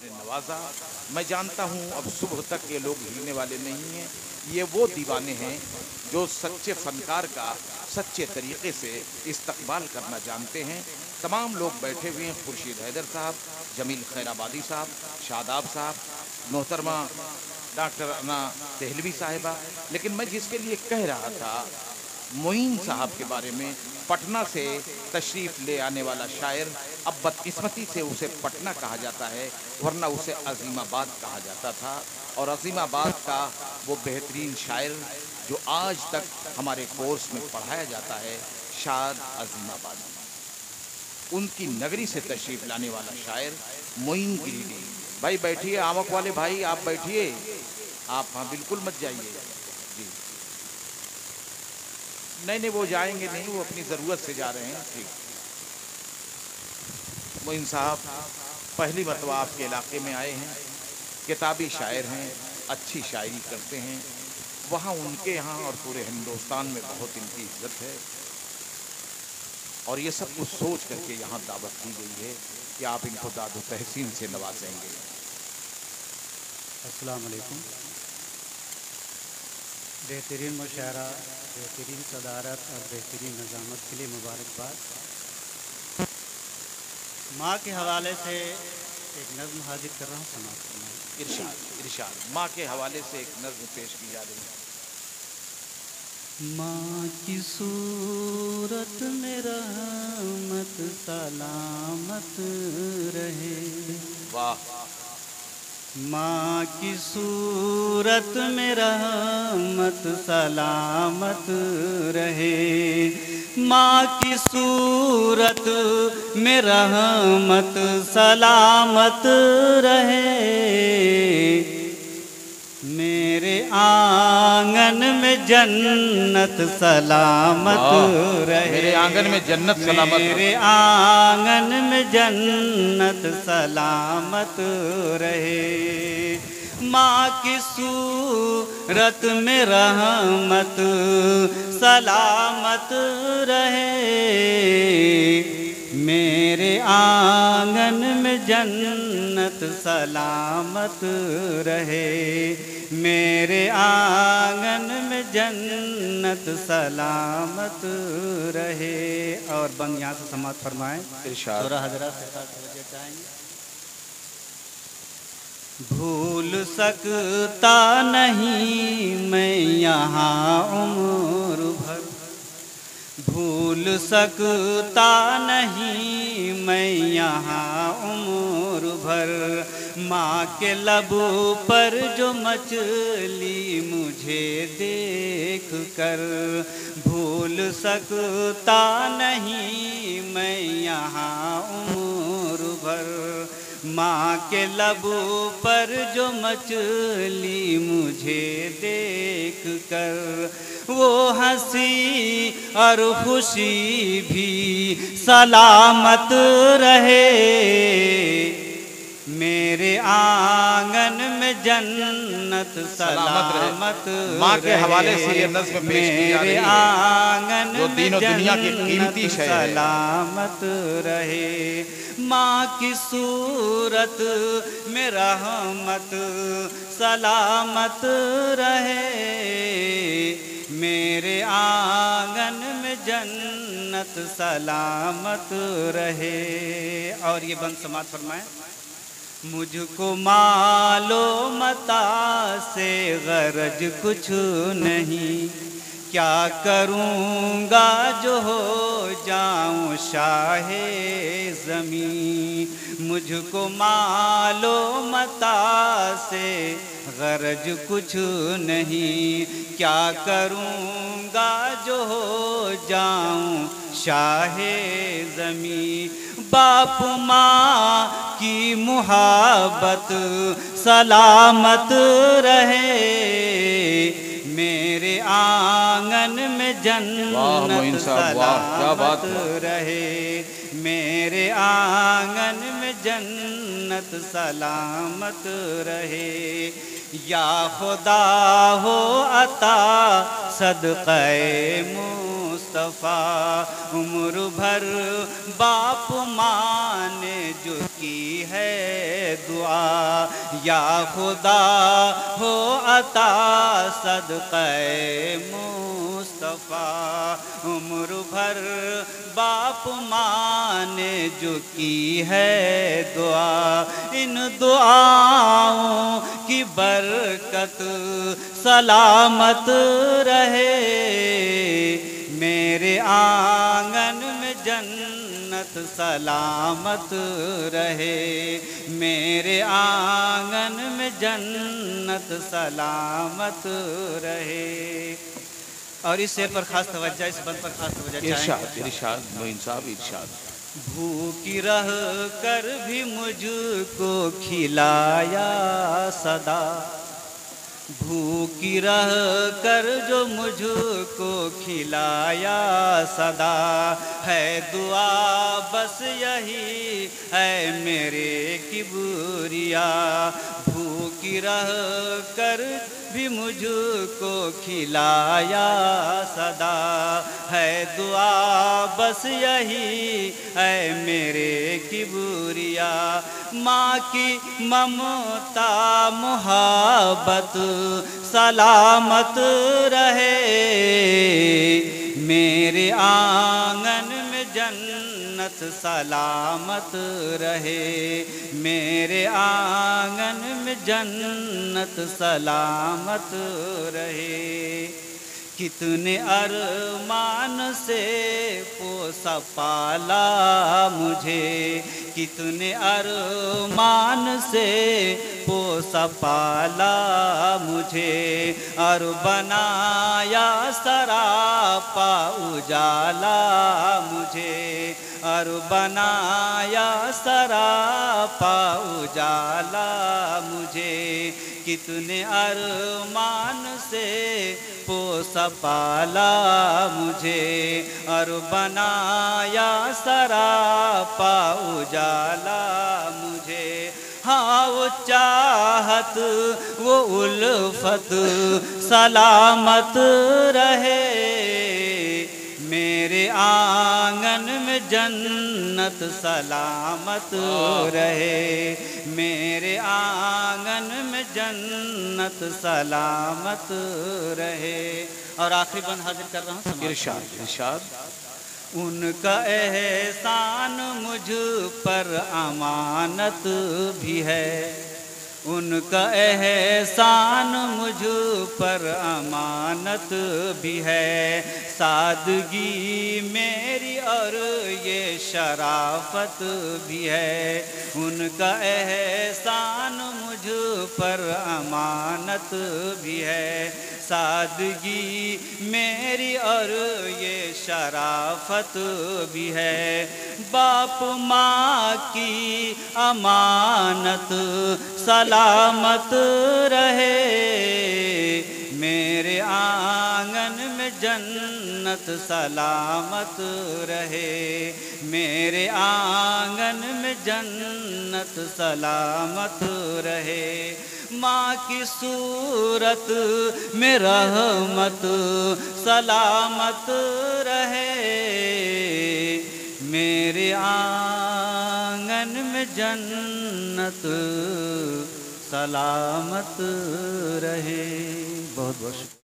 आपने नवाजा। मैं जानता हूँ अब सुबह तक ये लोग हिलने वाले नहीं हैं। ये वो दीवाने हैं जो सच्चे फनकार का सच्चे तरीके से इस्तकबाल करना जानते हैं। तमाम लोग बैठे हुए हैं, खुर्शीद हैदर साहब, जमील खैराबादी साहब, शादाब साहब, मोहतरमा डॉक्टर अना दहलवी साहिबा। लेकिन मैं जिसके लिए कह रहा था, मोइन साहब के बारे में, पटना से तशरीफ़ ले आने वाला शायर, अब बदकिस्मती से उसे पटना कहा जाता है, वरना उसे अज़ीमाबाद कहा जाता था। और अज़ीमाबाद का वो बेहतरीन शायर जो आज तक हमारे कोर्स में पढ़ाया जाता है, शाद अज़ीमाबादी, उनकी नगरी से तशरीफ़ लाने वाला शायर मोइन गिरिडी। भाई बैठिए, आमक वाले भाई आप बैठिए, आप हाँ बिल्कुल मत जाइए जी। नहीं वो जाएंगे नहीं, वो अपनी ज़रूरत से जा रहे हैं। ठीक, मोइन साहब पहली मरतबा आपके इलाके में आए हैं, किताबी शायर हैं, अच्छी शायरी करते हैं। वहाँ उनके यहाँ और पूरे हिंदुस्तान में बहुत इनकी इज्जत है, और ये सब कुछ सोच करके यहाँ दावत दी गई है कि आप इनको दादो तहसीन से नवाजेंगे। अस्सलाम वालेकुम। बेहतरीन मुशायरा, बेहतरीन सदारत और बेहतरीन नज़ामत के लिए मुबारकबाद। माँ के हवाले से एक नज़्म हाजिर कर रहा हूँ, समाप्त करना है। इरशाद इरशाद, माँ के हवाले से एक नज़्म पेश की जा रही है। माँ की सूरत में रहमत सलामत रहे। वाह। माँ की सूरत में रहमत सलामत रहे। माँ की सूरत में रहमत सलामत रहे। मेरे आंगन में जन्नत सलामत रहे। मेरे आंगन में जन्नत सलामत रहे। मेरे आंगन में जन्नत सलामत रहे। माँ की सूरत में रहमत सलामत रहे। मेरे आंगन में जन्नत सलामत रहे। मेरे आंगन में जन्नत सलामत रहे। और बंद यहाँ से समाप्त फरमाएं। इरशाद। सूरह हज़रात से 7 बजे जाएंगे। भूल सकता नहीं मैं यहाँ उम्र भर, भूल सकता नहीं मैं यहाँ उम्र भर। माँ के लब पर जो मछली मुझे देख कर, भूल सकता नहीं मैं यहाँ उम्र भर। माँ के लब पर जो मछली मुझे देख कर, वो हंसी और खुशी भी सलामत रहे। मेरे आंगन में जन्नत सलामत रहे। माँ के हवाले से ये नज़्म पेश की जा रही है। मेरे आंगन जो दीन और दुनिया की में कीमती जन्नत शय है। सलामत रहे। माँ की सूरत में रहमत सलामत रहे। मेरे आंगन में जन्नत सलामत रहे। और ये बंद समाप्त फरमाएं। मुझको मालो मता से गरज कुछ नहीं, क्या करूँगा जो हो जाऊँ शाहे ज़मीं। मुझको मालो मता से गरज कुछ नहीं, क्या करूँगा जो हो जाऊँ शाहे ज़मीं। बाप माँ की मुहाबत सलामत रहे। मेरे आंगन में जन्नत सलामत रहे। मेरे आंगन में जन्नत सलामत रहे। या खुदा हो अता सदक़े मुस्तफ़ा। उम्र भर बाप माँ ने जो की है दुआ, या खुदा हो अता सदक़े मुस्तफ़ा। उम्र भर बाप माँ ने जो की है दुआ, इन दुआओं की बरकत सलामत रहे। मेरे आंगन में जन्नत सलामत रहे। मेरे आंगन में जन्नत सलामत रहे। और इस शेर पर खास तवज्जो, इस बंद पर खास तवज्जो इरशाद इरशाद मोइन साहब इरशाद। भूखी रह कर भी मुझको खिलाया सदा, भूखी रह कर जो मुझको खिलाया सदा। है दुआ बस यही है मेरे किबरिया, भूखी रह कर भी मुझको खिलाया सदा। है दुआ बस यही है मेरे किबरिया। माँ की ममता मुहब्बत सलामत रहे। मेरे आंगन में जन्नत सलामत रहे। मेरे आंगन में जन्नत सलामत रहे। कितने अरमान से पोसा पाला मुझे, कितने अरमान से पोसा पाला मुझे। और बनाया सरापा उजाला मुझे, और बनाया सरापा उजाला मुझे। कितने अरमान से पोसा पाला मुझे, और बनाया सरापा उजाला मुझे। हाँ वो चाहत वो उल्फत सलामत रहे। मेरे आंगन में जन्नत सलामत रहे। मेरे आंगन में जन्नत सलामत रहे। और आखिरी बंद हाजिर कर रहा हूँ। इरशाद इरशाद। उनका एहसान मुझ पर अमानत भी है, उनका एहसान मुझ पर अमानत भी है। सादगी मेरी और ये शराफत भी है। उनका एहसान मुझ पर अमानत भी है। सादगी मेरी और ये शराफत भी है। बाप माँ की अमानत सलामत रहे। मेरे आंगन में जन्नत सलामत रहे। मेरे आंगन में जन्नत सलामत रहे। माँ की सूरत में रहमत सलामत रहे। मेरे आंगन में जन्नत सलामत रहे। बहुत बहुत